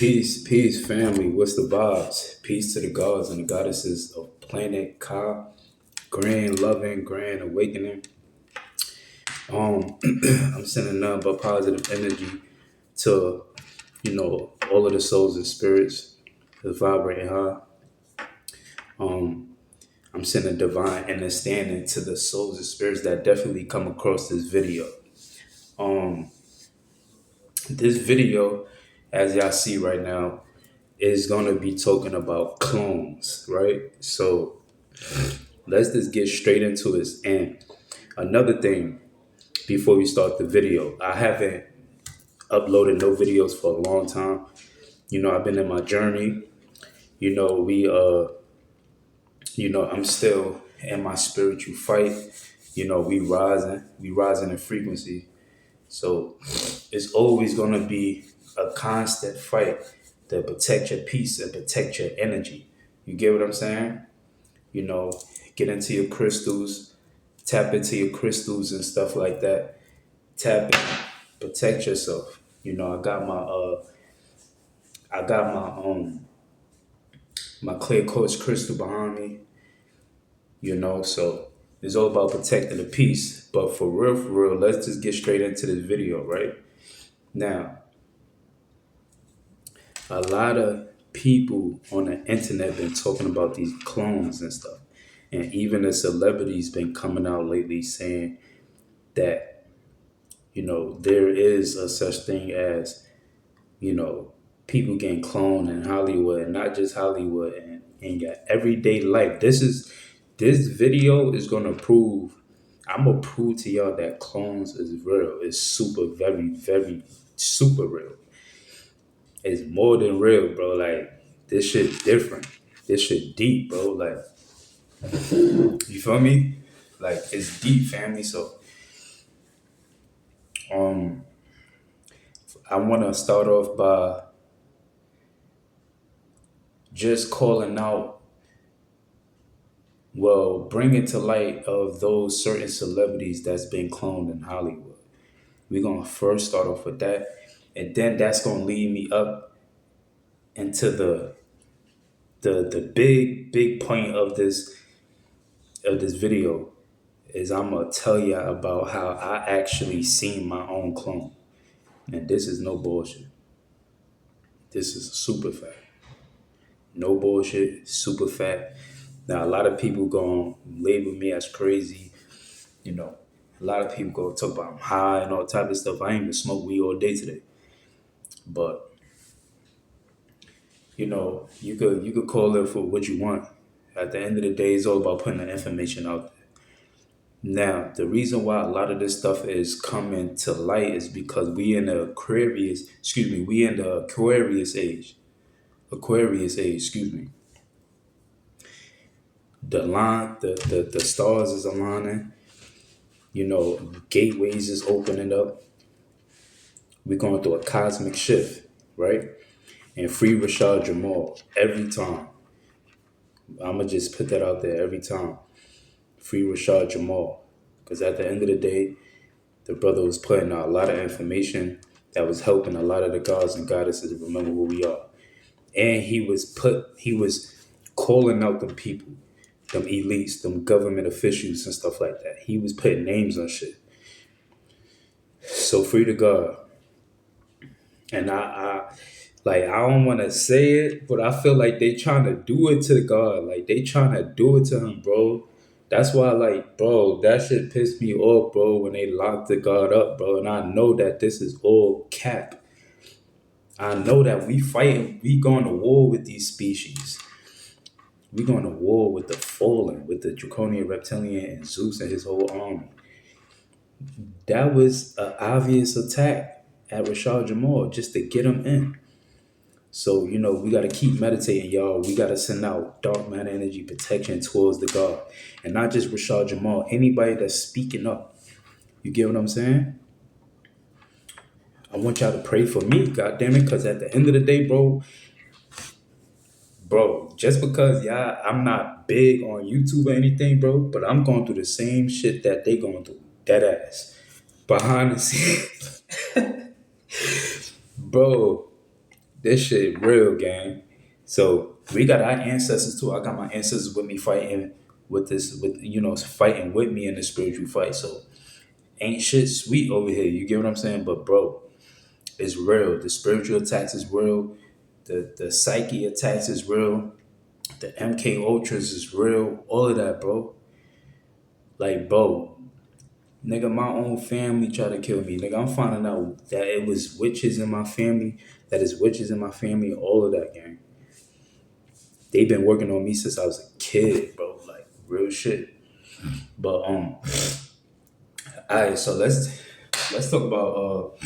Peace, family. What's the vibes? Peace to the gods and the goddesses of planet Ka, grand loving, grand awakening. I'm sending nothing but positive energy to, all of the souls and spirits that's vibrating high. Um, I'm sending divine understanding to the souls and spirits that definitely come across this video. Um, this video, as y'all see right now, is gonna be talking about clones, right? So let's just get straight into it. And another thing before we start the video, I haven't uploaded no videos for a long time. I've been in my journey. You know, we I'm still in my spiritual fight. We rising in frequency. So it's always gonna be a constant fight to protect your peace and protect your energy. You get what I'm saying? You know, get into your crystals, tap into your crystals and stuff like that. Tap in, protect yourself. I got my clear quartz crystal behind me. So it's all about protecting the peace. But for real, let's just get straight into this video, right? Now, a lot of people on the internet been talking about these clones and stuff. And even the celebrities been coming out lately saying that, there is a such thing as, you know, people getting cloned in Hollywood, and not just Hollywood, and in your everyday life. This video is gonna prove. I'm gonna prove to y'all that clones is real. It's super, very, very, super real. It's more than real, bro. Like this shit different. This shit deep, bro. Like you feel me? Like it's deep, family. So um, I want to start off by just calling out, well, bringing to light of those certain celebrities that's been cloned in Hollywood. We're gonna first start off with that, and then that's gonna lead me up into the big point of this video is I'm gonna tell you about how I actually seen my own clone, and this is no bullshit. This is super fact. No bullshit, super fact. Now a lot of people gonna label me as crazy. You know, a lot of people go talk about I'm high and all type of stuff. I ain't even smoke weed all day today. But you could call it for what you want. At the end of the day, it's all about putting the information out there. Now, the reason why a lot of this stuff is coming to light is because we in the Aquarius age. Aquarius age, excuse me. The stars is aligning, gateways is opening up. We're going through a cosmic shift, right? And free Rashad Jamal every time. I'ma just put that out there every time. Free Rashad Jamal. Because at the end of the day, the brother was putting out a lot of information that was helping a lot of the gods and goddesses remember who we are. And he was calling out them people, them elites, them government officials and stuff like that. He was putting names on shit. So free to God. And I don't want to say it, but I feel like they trying to do it to God. Like they trying to do it to him, bro. That's why, like, bro, that shit pissed me off, bro, when they locked the God up, bro. And I know that this is all cap. I know that we going to war with these species. We going to war with the fallen, with the draconian reptilian and Zeus and his whole army. That was an obvious attack at Rashad Jamal just to get him in. So, we got to keep meditating, y'all. We got to send out dark matter energy protection towards the God. And not just Rashad Jamal, anybody that's speaking up. You get what I'm saying? I want y'all to pray for me, God damn it, because at the end of the day, bro, just because I'm not big on YouTube or anything, bro, but I'm going through the same shit that they going through. Dead ass. Behind the scenes. Bro, This shit real, gang. So we got our ancestors too. I got my ancestors with me fighting with this, with fighting with me in the spiritual fight. So ain't shit sweet over here. You get what I'm saying? But bro, it's real. The spiritual attacks is real. The psyche attacks is real. The MK Ultras is real. All of that, bro. Like, bro, nigga, my own family tried to kill me. Nigga, I'm finding out that it was witches in my family. That is witches in my family. All of that, gang. They been working on me since I was a kid, bro. Like real shit. But alright, so let's talk about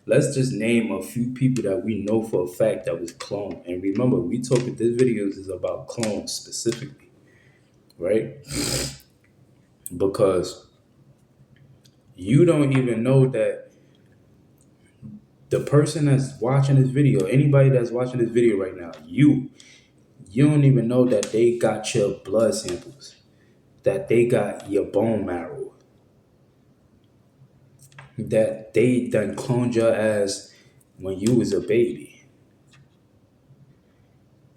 let's just name a few people that we know for a fact that was cloned. And remember, we talking this video is about clones specifically, right? Because you don't even know that the person that's watching this video, anybody that's watching this video right now, you don't even know that they got your blood samples, that they got your bone marrow, that they done cloned your ass when you was a baby.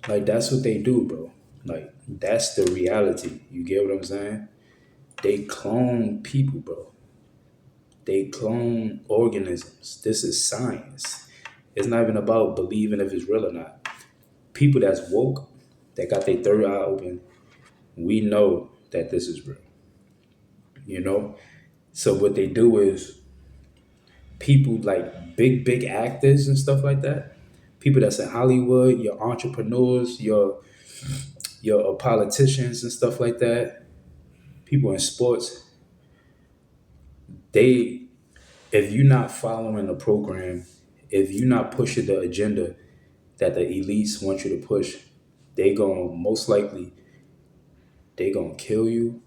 Like that's what they do, bro. Like that's the reality. You get what I'm saying? They clone people, bro. They clone organisms. This is science. It's not even about believing if it's real or not. People that's woke, that got their third eye open, we know that this is real. You know? So what they do is people like big actors and stuff like that, people that's in Hollywood, your entrepreneurs, your politicians and stuff like that, people in sports, they if you're not following the program, if you're not pushing the agenda that the elites want you to push, they gonna most likely they gonna kill you,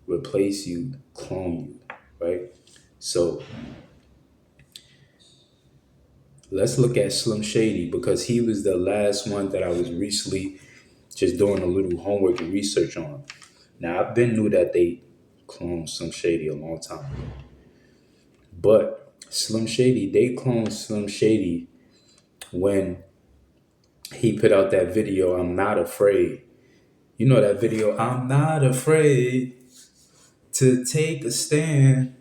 replace you, clone you, right? So let's look at Slim Shady because he was the last one that I was recently just doing a little homework and research on. Now I've been knew that they cloned Slim Shady a long time ago, but Slim Shady they cloned Slim Shady when he put out that video. I'm not afraid. You know that video. I'm not afraid to take a stand.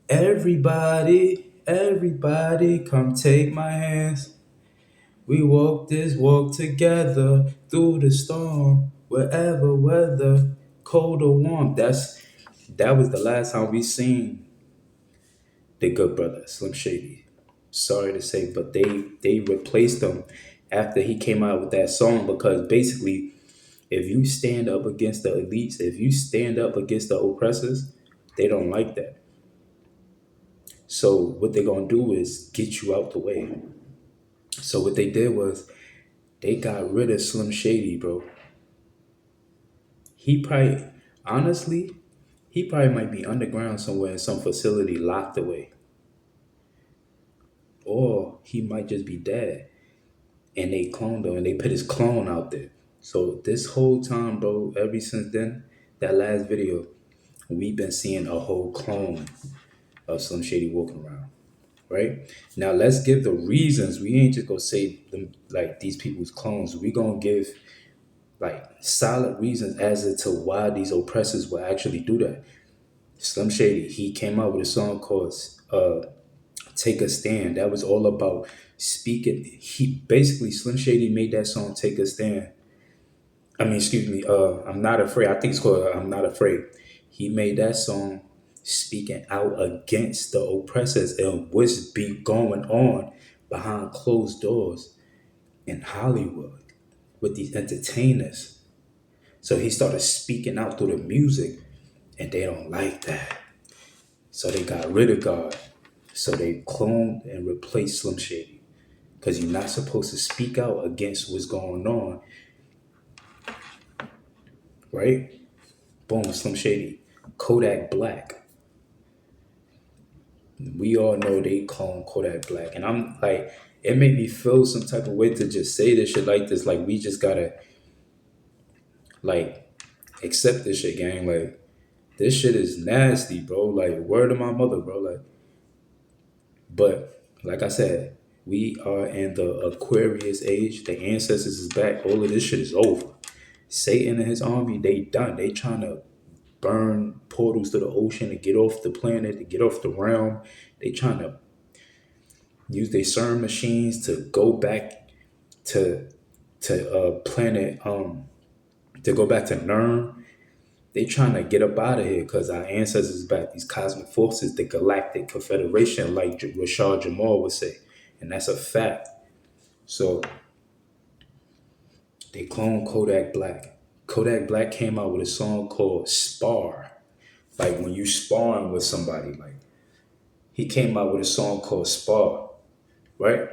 Everybody, come take my hands. We walk this walk together through the storm, wherever weather, cold or warm. That was the last time we seen the good brother Slim Shady. Sorry to say, but they replaced him after he came out with that song because basically, if you stand up against the elites, if you stand up against the oppressors, they don't like that. So what they're gonna do is get you out the way. So what they did was they got rid of Slim Shady, bro. He probably, honestly, he probably might be underground somewhere in some facility locked away. Or he might just be dead. And they cloned him and they put his clone out there. So this whole time, bro, ever since then, that last video, we've been seeing a whole clone of Slim Shady walking around. Right? Now let's give the reasons. We ain't just gonna say them like these people's clones. We gonna give like solid reasons as to why these oppressors will actually do that. Slim Shady, he came out with a song called "Take a Stand." That was all about speaking. He basically Slim Shady made that song "Take a Stand." I mean, excuse me. I'm not afraid. I think it's called "I'm Not Afraid." He made that song speaking out against the oppressors and what's be going on behind closed doors in Hollywood with these entertainers. So he started speaking out through the music, and they don't like that. So they got rid of God. So they cloned and replaced Slim Shady. Because you're not supposed to speak out against what's going on, right? Boom, Slim Shady. Kodak Black. We all know they clone Kodak Black. And I'm like, it made me feel some type of way to just say this shit like this. Like, we just gotta, like, accept this shit, gang. Like, this shit is nasty, bro. Like, word of my mother, bro. Like, but like I said, We are in the Aquarius age. The ancestors is back. All of this shit is over. Satan and his army, they done. They trying to burn portals to the ocean to get off the planet, to get off the realm. They trying to use their CERN machines to go back to planet to go back to Nern. They trying to get up out of here because our ancestors is back. These cosmic forces, the Galactic Confederation, like Rashad Jamal would say, and that's a fact. So they cloned Kodak Black. Kodak Black came out with a song called Spar. Like when you sparring with somebody, like he came out with a song called Spar, right?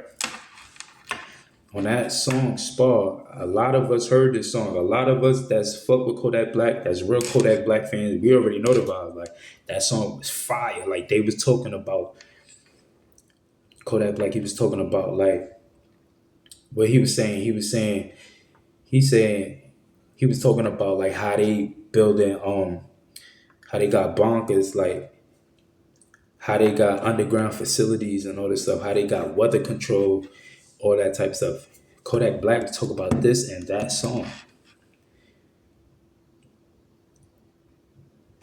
On that song Spar, a lot of us heard this song. A lot of us that's fuck with Kodak Black, that's real Kodak Black fans, we already know the vibe. Like that song was fire. Like they was talking about Kodak Black. He was talking about like what he was saying. He was talking about like how they building how they got bonkers, like how they got underground facilities and all this stuff, how they got weather control, all that type of stuff. Kodak Black talk about this and that song.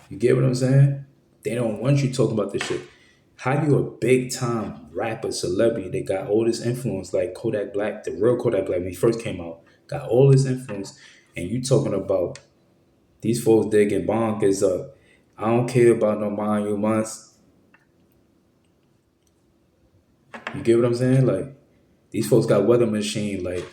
You get what I'm saying? They don't want you talking about this shit. How you a big time rapper, celebrity that got all this influence like Kodak Black, the real Kodak Black when he first came out, got all this influence, and you talking about these folks digging bonkers up. I don't care about no monuments. You get what I'm saying? Like these folks got weather machine. Like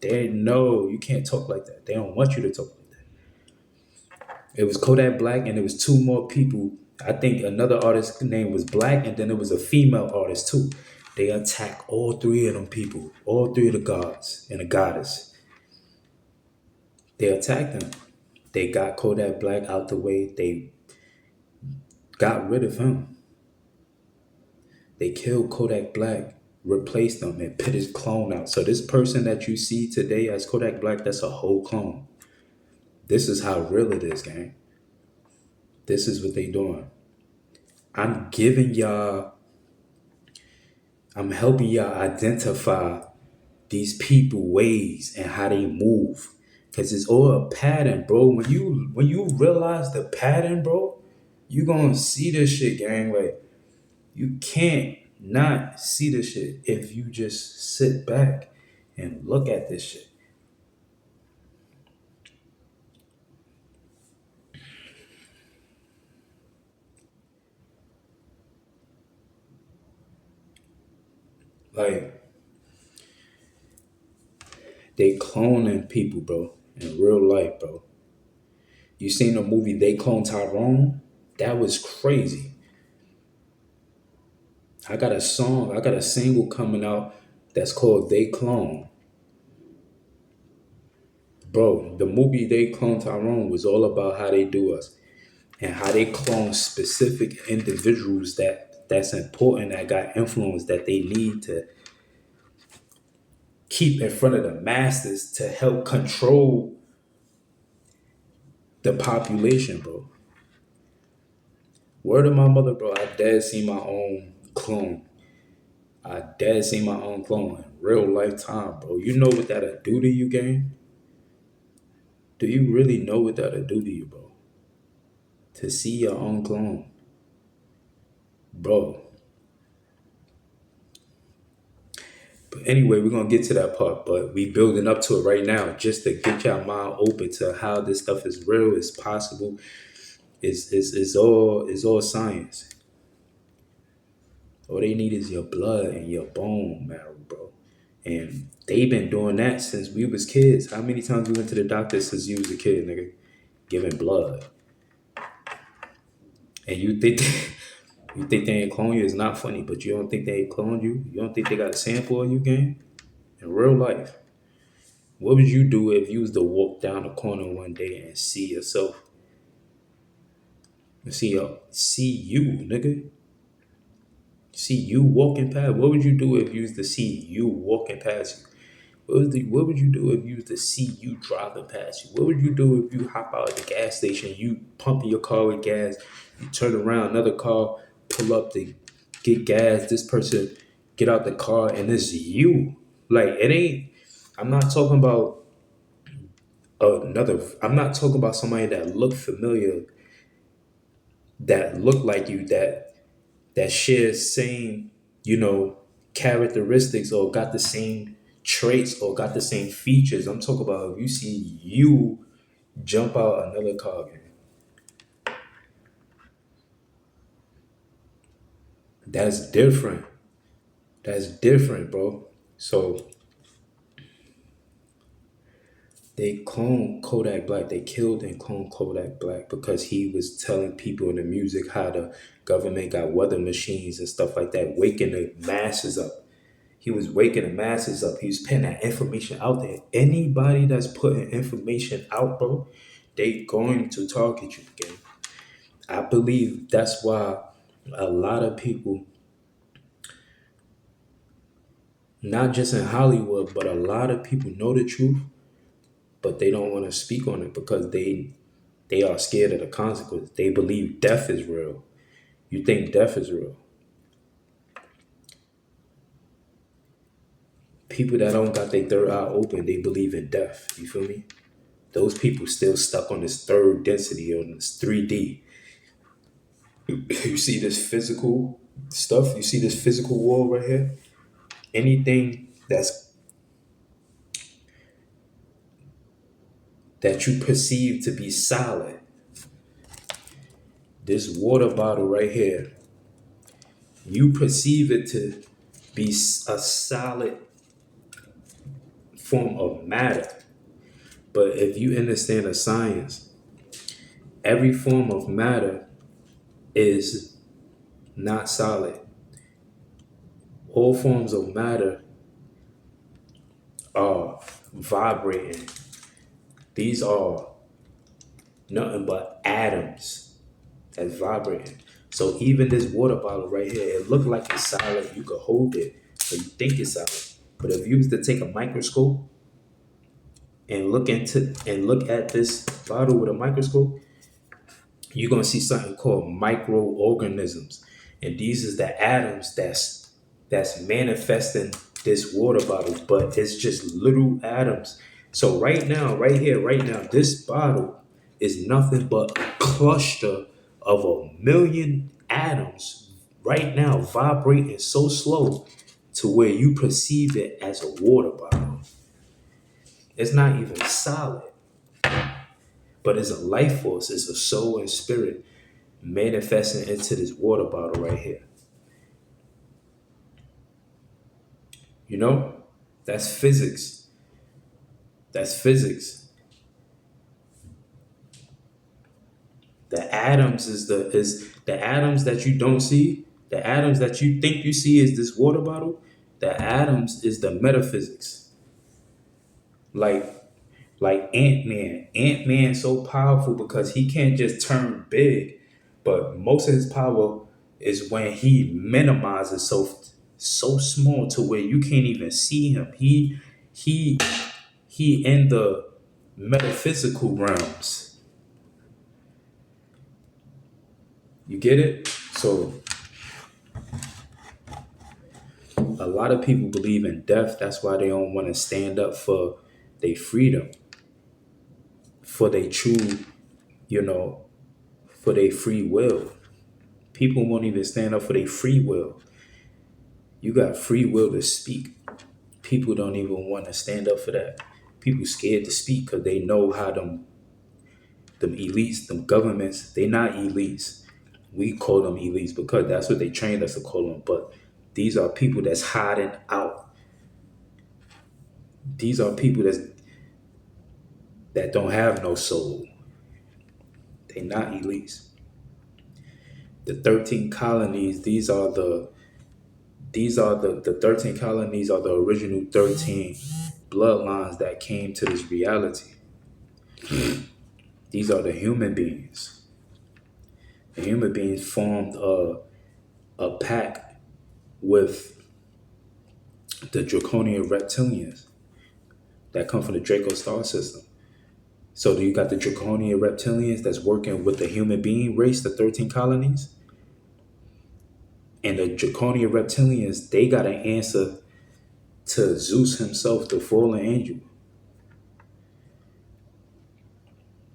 they know you can't talk like that. They don't want you to talk like that. It was Kodak Black and it was two more people. I think another artist name was Black and then there was a female artist too. They attack all three of them people, all three of the gods and the goddess. They attacked them. They got Kodak Black out the way. They got rid of him. They killed Kodak Black, replaced him, and put his clone out. So this person that you see today as Kodak Black, that's a whole clone. This is how real it is, gang. This is what they doing. I'm giving y'all, I'm helping y'all identify these people ways and how they move. Cause it's all a pattern, bro. When you realize the pattern, bro, you gonna see this shit, gang. Like you can't not see this shit if you just sit back and look at this shit. Like they cloning people, bro, in real life, bro. You seen the movie They Clone Tyrone? That was crazy. I got a single coming out that's called They Clone. Bro, the movie They Clone Tyrone was all about how they do us and how they clone specific individuals that's important, that got influence that they need to keep in front of the masses to help control the population, bro. Word of my mother, bro. I dead see my own clone. I dead see my own clone in real lifetime, bro. You know what that'll do to you, gang? Do you really know what that'll do to you, bro? To see your own clone, bro. But anyway, we're gonna get to that part, but we building up to it right now just to get your mind open to how this stuff is real, is possible, is all science. All they need is your blood and your bone marrow, bro. And they been doing that since we was kids. How many times we went to the doctor since you was a kid, nigga? Giving blood. And you think you think they ain't clone you? It's not funny, but you don't think they ain't cloned you? You don't think they got a sample of you, gang? In real life. What would you do if you was to walk down the corner one day and see yourself? See you, nigga. See you walking past. What would you do if you was to see you walking past you? What would you do if you was to see you driving past you? What would you do if you hop out at the gas station, you pumping your car with gas, you turn around, another car pull up to get gas, this person get out the car and it's you. Like it ain't. I'm not talking about another. I'm not talking about somebody that look familiar, that look like you, that shares same, you know, characteristics or got the same traits or got the same features. I'm talking about if you see you jump out another car, man, that's different. That's different, bro. So they cloned Kodak Black. They killed and cloned Kodak Black because he was telling people in the music how the government got weather machines and stuff like that, waking the masses up. He was waking the masses up. He was putting that information out there. Anybody that's putting information out, bro, they going to target you again. I believe that's why a lot of people, not just in Hollywood, but a lot of people know the truth, but they don't want to speak on it because they are scared of the consequences. They believe death is real. You think death is real. People that don't got their third eye open, they believe in death. You feel me? Those people still stuck on this third density, on this 3D. You see this physical stuff? You see this physical wall right here? Anything that you perceive to be solid, this water bottle right here, you perceive it to be a solid form of matter. But if you understand the science, every form of matter is not solid. All forms of matter are vibrating. These are nothing but atoms that's vibrating. So even this water bottle right here, it looked like it's solid. You could hold it, so you think it's solid. But if you was to take a microscope and look at this bottle with a microscope, you're gonna see something called microorganisms, and these is the atoms that's manifesting this water bottle, but it's just little atoms. So right now, right here, right now, this bottle is nothing but a cluster of a million atoms right now vibrating so slow to where you perceive it as a water bottle. It's not even solid, but it's a life force, it's a soul and spirit manifesting into this water bottle right here. You know? That's physics. That's physics. The atoms is the atoms that you don't see, the atoms that you think you see is this water bottle, the atoms is the metaphysics. Like like Ant-Man. Ant-Man so powerful because he can't just turn big, but most of his power is when he minimizes so small to where you can't even see him. He he in the metaphysical realms. You get it? So a lot of people believe in death. That's why they don't want to stand up for their freedom, for their true, you know, for their free will. People won't even stand up for their free will. You got free will to speak. People don't even want to stand up for that. People scared to speak because they know how them elites, them governments, they not elites. We call them elites because that's what they trained us to call them. But these are people that's hiding out. These are people that don't have no soul. They not elites. The 13 colonies, the 13 colonies are the original 13 bloodlines that came to this reality. These are the human beings. The human beings formed a pact with the draconian reptilians that come from the Draco star system. So do you got the draconian reptilians that's working with the human being race, the 13 colonies? And the draconian reptilians, they got an answer to Zeus himself, the fallen angel.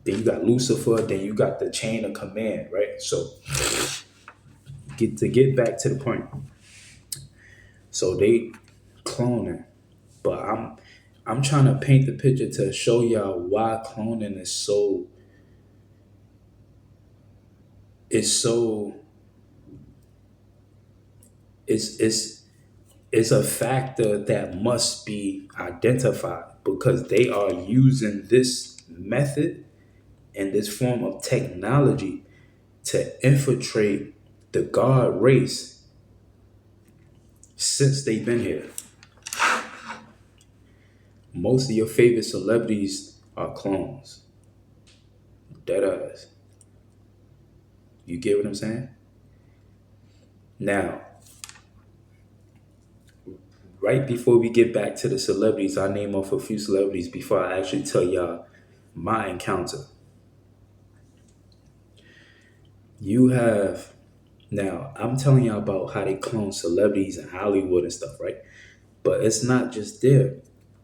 Then you got Lucifer, then you got the chain of command, right? So get back to the point. So they cloning, but I'm trying to paint the picture to show y'all why cloning is so it's it's a factor that must be identified because they are using this method and this form of technology to infiltrate the God race since they've been here. Most of your favorite celebrities are clones. Dead ass. You get what I'm saying? Now, right before we get back to the celebrities, I name off a few celebrities before I actually tell y'all my encounter. You have now, I'm telling y'all about how they clone celebrities in Hollywood and stuff, right? But it's not just there.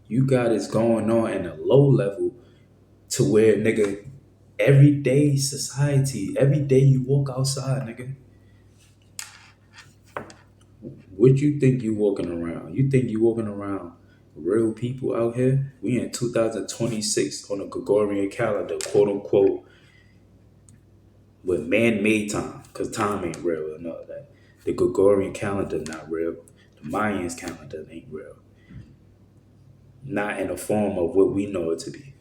You got it going on in a low level to where, nigga, everyday society, every day you walk outside, nigga, what you think you walking around? You think you walking around real people out here? We in 2026 on a Gregorian calendar, quote unquote, with man-made time, because time ain't real and all that. The Gregorian calendar not real. The Mayans calendar ain't real. Not in the form of what we know it to be.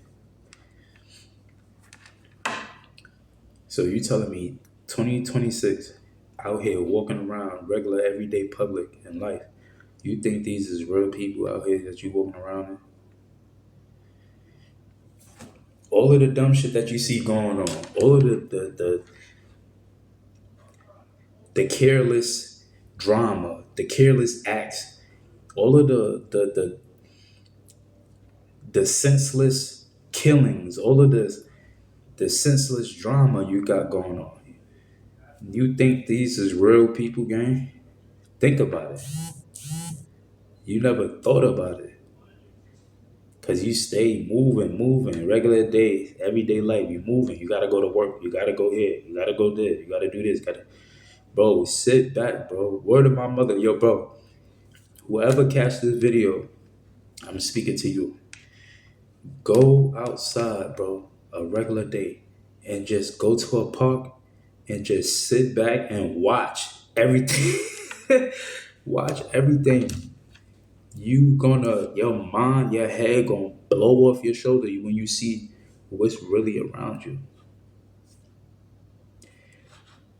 So you telling me 2026 out here walking around regular everyday public in life, you think these is real people out here that you walking around in? All of the dumb shit that you see going on, all of the careless drama, the careless acts, all of the senseless killings, all of the senseless drama you got going on. You think these is real people, gang? Think about it. You never thought about it. Cause you stay moving, regular days, everyday life. You moving. You gotta go to work. You gotta go here. You gotta go there. You gotta do this. Gotta, bro. Sit back, bro. Word of my mother, yo, bro. Whoever catch this video, I'm speaking to you. Go outside, bro. A regular day, and just go to a park and just sit back and watch everything. Watch everything. You gonna your mind, your head gonna blow off your shoulder when you see what's really around you.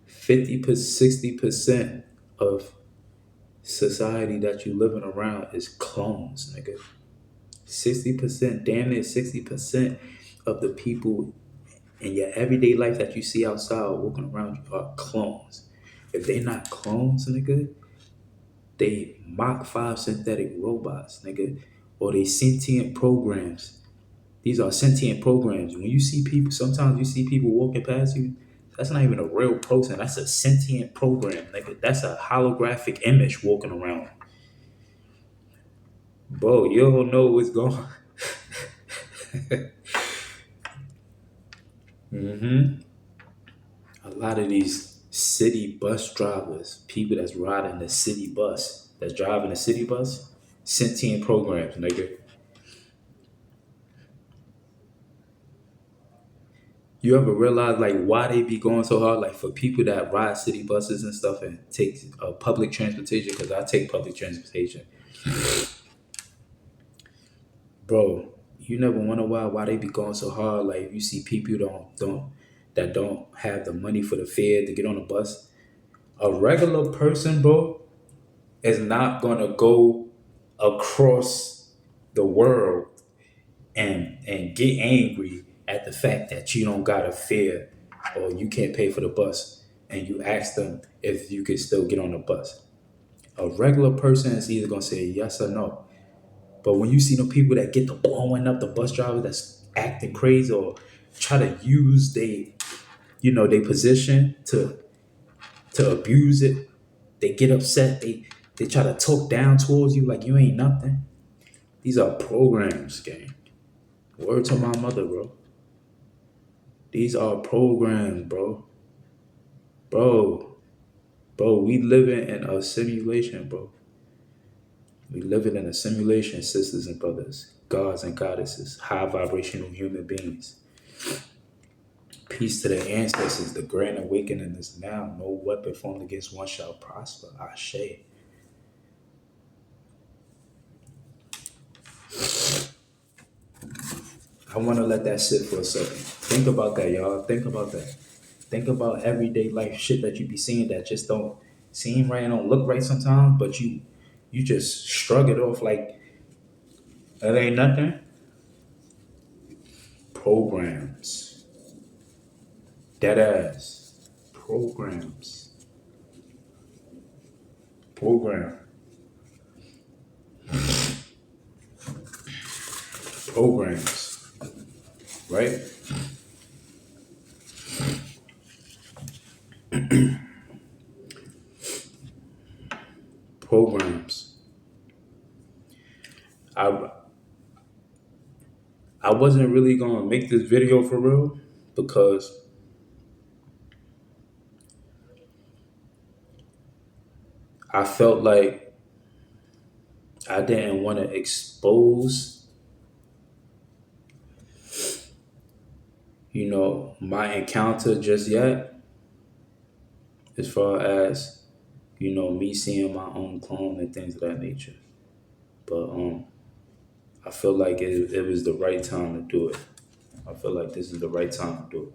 60% of society that you living around is clones, nigga. 60%, damn near 60% of the people in your everyday life that you see outside walking around you are clones. If they not clones, nigga, they Mach 5 synthetic robots, nigga, or they sentient programs. These are sentient programs. When you see people, sometimes you see people walking past you, that's not even a real person. That's a sentient program, nigga. That's a holographic image walking around. Bro, you don't know what's going on. A lot of these city bus drivers, people that's riding the city bus, that's driving the city bus, sentient programs, nigga. You ever realize like why they be going so hard? Like for people that ride city buses and stuff and take public transportation, because I take public transportation, bro. You never wonder why they be going so hard. Like you see people don't have the money for the fare to get on a bus. A regular person, bro, is not gonna go across the world and get angry at the fact that you don't got a fare or you can't pay for the bus and you ask them if you can still get on the bus. A regular person is either gonna say yes or no. But when you see the people that get the blowing up the bus driver that's acting crazy or try to use their position to abuse it, They get upset. They try to talk down towards you like you ain't nothing. These are programs, gang. Word to my mother, bro. These are programs, bro. Bro, bro, we living in a simulation, bro. We living in a simulation, sisters and brothers, gods and goddesses, high vibrational human beings. Peace to the ancestors. The grand awakening is now. No weapon formed against one shall prosper. Ashe. I want to let that sit for a second. Think about that, y'all. Think about that. Think about everyday life shit that you be seeing that just don't seem right and don't look right sometimes, but you just shrug it off like that ain't nothing. Programs. Dead ass. Programs. Program. Programs. Right? Programs. I I wasn't really gonna make this video for real because I felt like I didn't want to expose, my encounter just yet, as far as, me seeing my own clone and things of that nature. But I feel like it was the right time to do it. I feel like this is the right time to do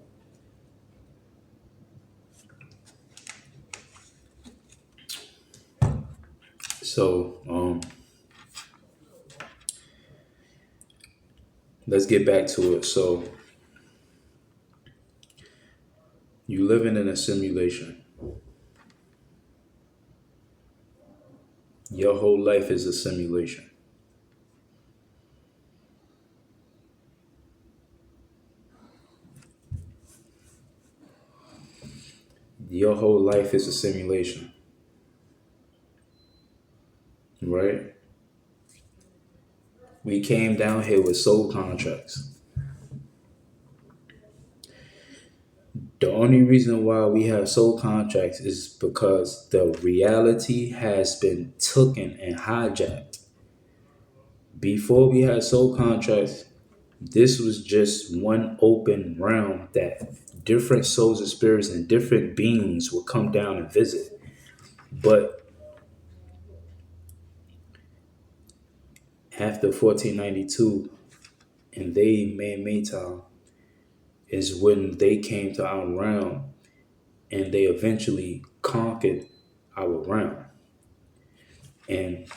it. So let's get back to it. So you living in a simulation. Your whole life is a simulation. Your whole life is a simulation, right? We came down here with soul contracts. The only reason why we have soul contracts is because the reality has been taken and hijacked. Before we had soul contracts, this was just one open realm that different souls and spirits and different beings would come down and visit. But after 1492 and they man Maytown is when they came to our realm and they eventually conquered our realm. And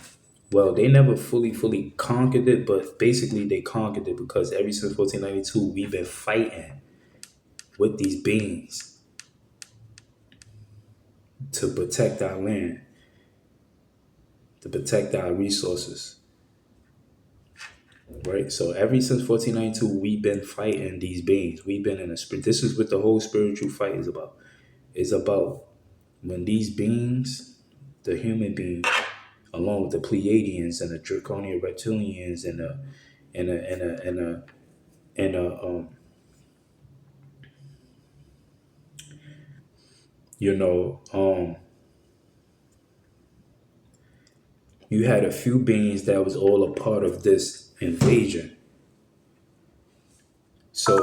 well, they never fully conquered it, but basically they conquered it because ever since 1492, we've been fighting with these beings to protect our land, to protect our resources, right? So ever since 1492, we've been fighting these beings. We've been in a spirit. This is what the whole spiritual fight is about. It's about when these beings, the human beings, along with the Pleiadians and the Draconian Reptilians and the and a and a and a and a you know you had a few beings that was all a part of this invasion. So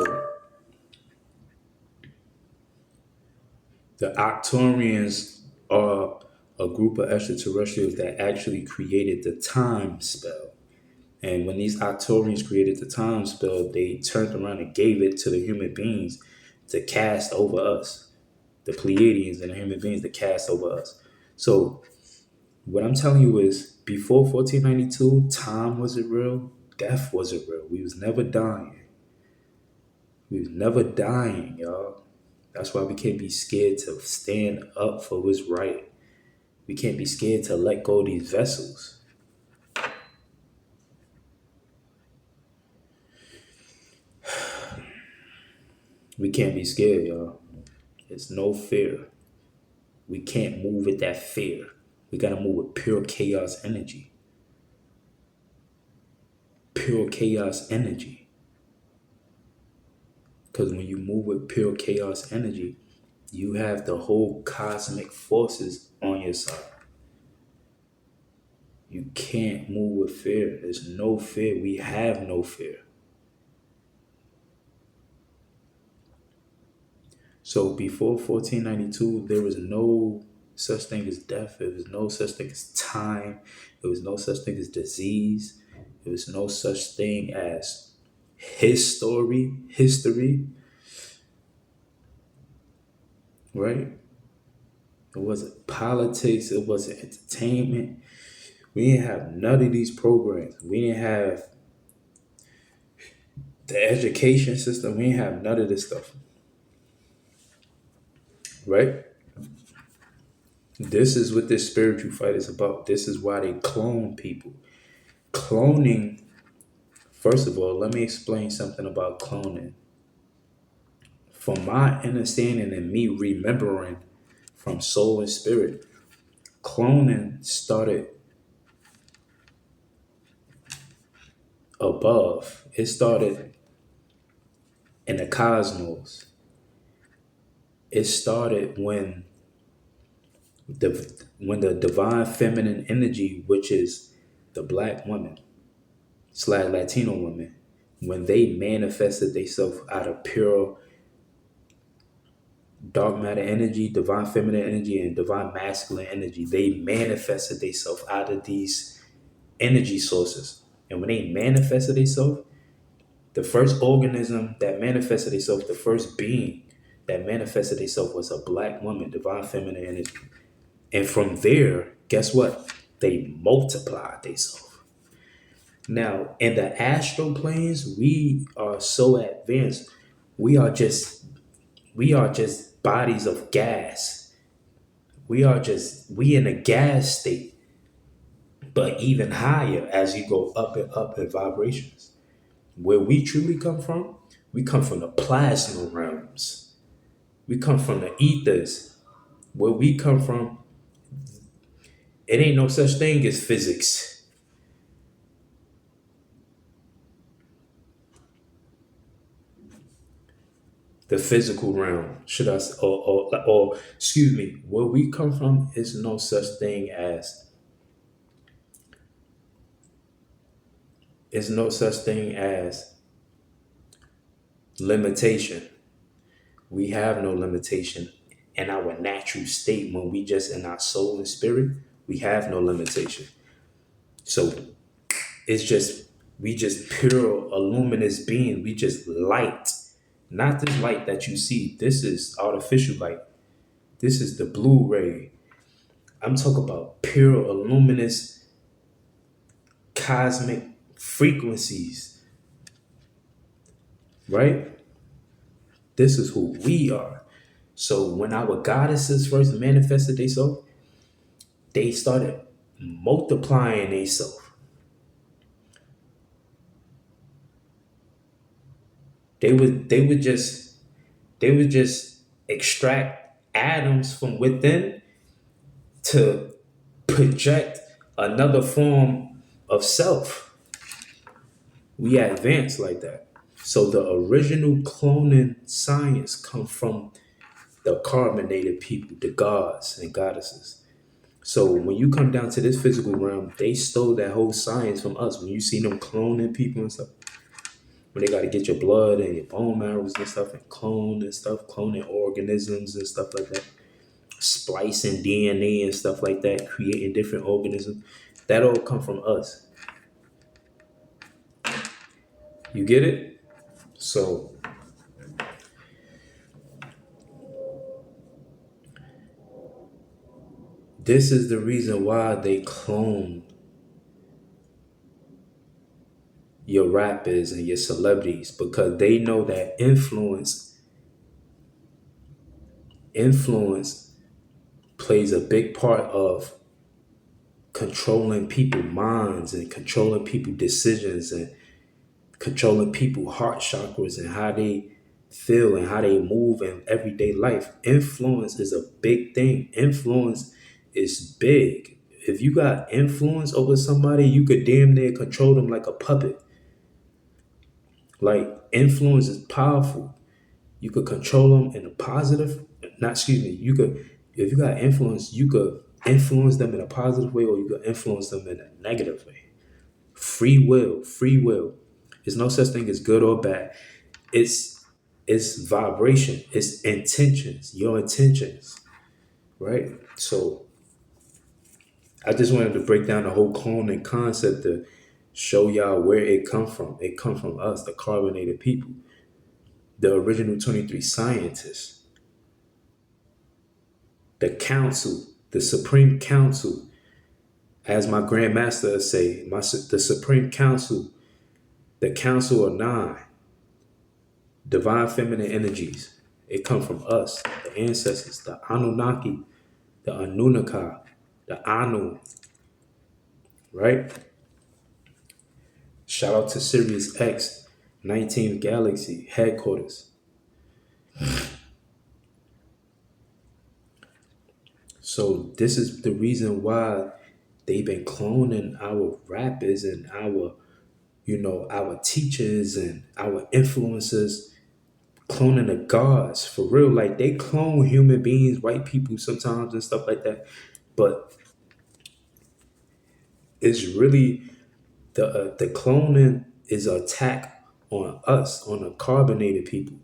the Octorians are a group of extraterrestrials that actually created the time spell. And when these Octorians created the time spell, they turned around and gave it to the human beings to cast over us, the Pleiadians and the human beings to cast over us. So what I'm telling you is before 1492, time wasn't real, death wasn't real. We was never dying. We was never dying, y'all. That's why we can't be scared to stand up for what's right. We can't be scared to let go of these vessels. We can't be scared, y'all. It's no fear. We can't move with that fear. We gotta move with pure chaos energy. Pure chaos energy. Because when you move with pure chaos energy, you have the whole cosmic forces on your side. You can't move with fear. There's no fear. We have no fear. So before 1492, there was no such thing as death. There was no such thing as time. There was no such thing as disease. There was no such thing as history, right? It wasn't politics. It wasn't entertainment. We didn't have none of these programs. We didn't have the education system. We didn't have none of this stuff, right? This is what this spiritual fight is about. This is why they clone people. Cloning, first of all, let me explain something about cloning. From my understanding and me remembering from soul and spirit, cloning started above. It started in the cosmos. It started when the divine feminine energy, which is the black woman / Latino woman, when they manifested themselves out of pure dark matter energy, divine feminine energy, and divine masculine energy, they manifested themselves out of these energy sources. And when they manifested themselves, the first organism that manifested itself, the first being that manifested itself was a black woman, divine feminine energy. And from there, guess what? They multiplied themselves. Now, in the astral planes, we are so advanced. We are just bodies of gas. We in a gas state, but even higher as you go up in vibrations. Where we truly come from, we come from the plasma realms. We come from the ethers. Where we come from, it ain't no such thing as physics. The physical realm, should I s- or excuse me, where we come from is no such thing as is no such thing as limitation. We have no limitation in our natural state when we just in our soul and spirit. We have no limitation. So it's just we just pure luminous being. We just light, not this light that you see. This is artificial light. This is the blue ray. I'm talking about pure luminous cosmic frequencies, right? This is who we are. So when our goddesses first manifested themselves, they started multiplying themselves. They would just extract atoms from within to project another form of self. We advance like that. So the original cloning science come from the carbonated people, the gods and goddesses. So when you come down to this physical realm, they stole that whole science from us. When you see them cloning people and stuff, when they got to get your blood and your bone marrows and stuff and clone and stuff, cloning organisms and stuff like that, splicing DNA and stuff like that, creating different organisms, that all come from us. You get it? So this is the reason why they clone your rappers and your celebrities, because they know that influence plays a big part of controlling people's minds and controlling people's decisions and controlling people's heart chakras and how they feel and how they move in everyday life. Influence is a big thing. Influence is big. If you got influence over somebody, you could damn near control them like a puppet. Like influence is powerful. You could control them in a positive, not excuse me. You could, if you got influence, you could influence them in a positive way, or you could influence them in a negative way. Free will, free will. There's no such thing as good or bad. It's it's vibration. It's intentions. Your intentions, right? So I just wanted to break down the whole cloning concept to show y'all where it come from. It come from us, the carbonated people, the original 23 scientists, the council, the Supreme Council, as my grandmaster say, the Supreme Council, the Council of Nine, divine feminine energies. It come from us, the ancestors, the Anunnaki, the Anunnaka, the Anu, right? Shout out to Sirius X, 19th Galaxy headquarters. So this is the reason why they've been cloning our rappers and our, our teachers and our influencers, cloning the gods for real. Like they clone human beings, white people sometimes and stuff like that. But it's really the cloning is an attack on us, on the carbonated people,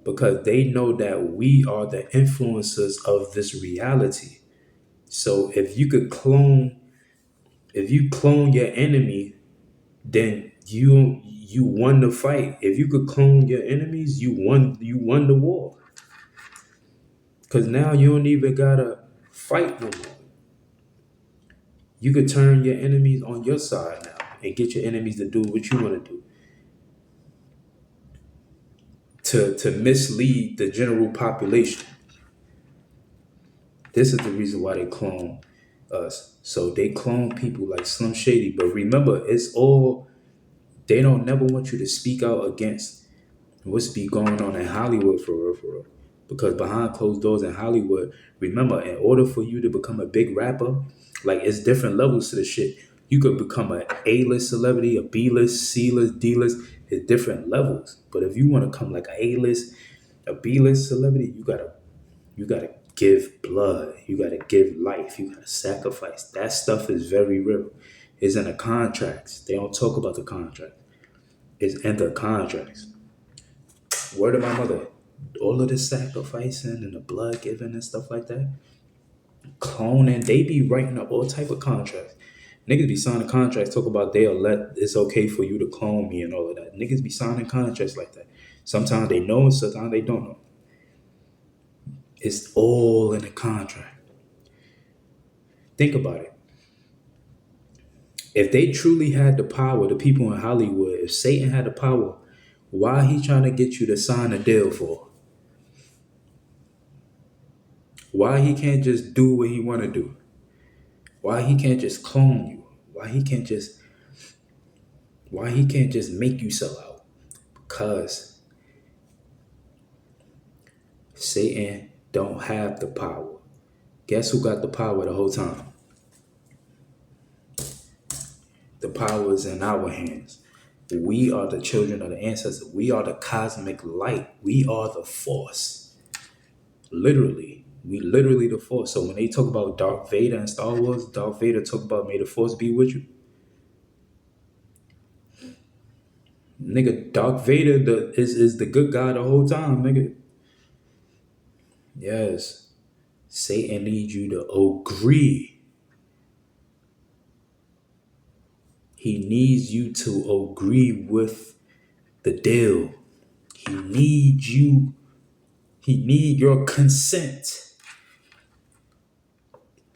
because they know that we are the influencers of this reality. So if you clone your enemy, then you won the fight. If you could clone your enemies, you won the war. Cause now you don't even gotta fight no more. You could turn your enemies on your side now and get your enemies to do what you want to do. To mislead the general population. This is the reason why they clone us. So they clone people like Slim Shady. But remember, it's all, they don't never want you to speak out against what's be going on in Hollywood for real, for real. Because behind closed doors in Hollywood, remember, in order for you to become a big rapper, like it's different levels to the shit. You could become an A-list celebrity, a B-list, C-list, D-list. It's different levels. But if you want to come like an A-list, a B-list celebrity, you gotta give blood. You gotta give life. You gotta sacrifice. That stuff is very real. It's in the contracts. They don't talk about the contract. It's in the contracts. Word of my mother. All of the sacrificing and the blood giving and stuff like that. Cloning, they be writing up all type of contracts. Niggas be signing contracts, talk about it's okay for you to clone me and all of that. Niggas be signing contracts like that. Sometimes they know, sometimes they don't know. It's all in the contract. Think about it. If they truly had the power, the people in Hollywood, if Satan had the power, why he trying to get you to sign a deal for? Why he can't just do what he want to do? Why he can't just clone you? Why he can't just make you sell out? Because Satan don't have the power. Guess who got the power the whole time? The power is in our hands. We are the children of the ancestors. We are the cosmic light. We are the force. Literally. We literally the force. So when they talk about Darth Vader and Star Wars, Darth Vader talk about may the force be with you. Nigga, Darth Vader is the good guy the whole time, nigga. Yes. Satan needs you to agree. He needs you to agree with the deal. He needs your consent.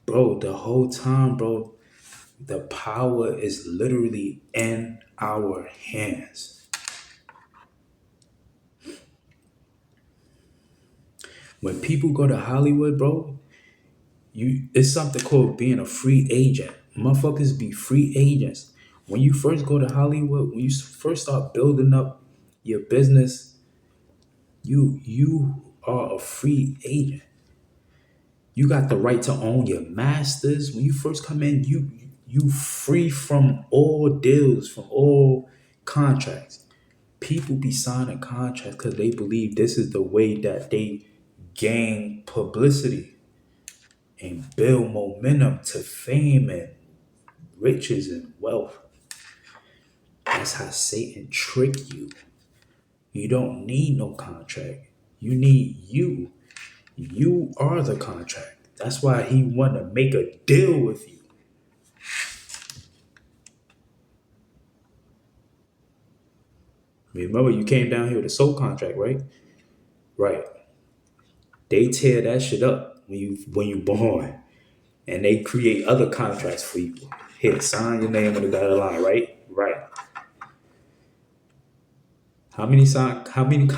Bro, the whole time, bro, the power is literally in our hands. When people go to Hollywood, bro, it's something called being a free agent. Motherfuckers be free agents. When you first go to Hollywood, when you first start building up your business, You are a free agent. You got the right to own your masters. When you first come in, you free from all deals, from all contracts. People be signing contracts because they believe this is the way that they gain publicity and build momentum to fame and riches and wealth. That's how Satan trick you. You don't need no contract. You need you. You are the contract. That's why he want to make a deal with you. Remember, you came down here with a soul contract, right? Right. They tear that shit up when you born, and they create other contracts for you. Here, sign your name on the dotted line, right? Right. How many sign? How many?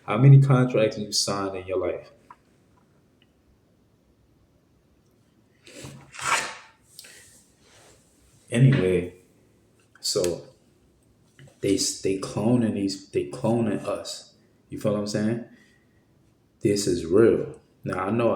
How many contracts you signed in your life? Anyway, so they cloning us. You feel what I'm saying? This is real. Now I know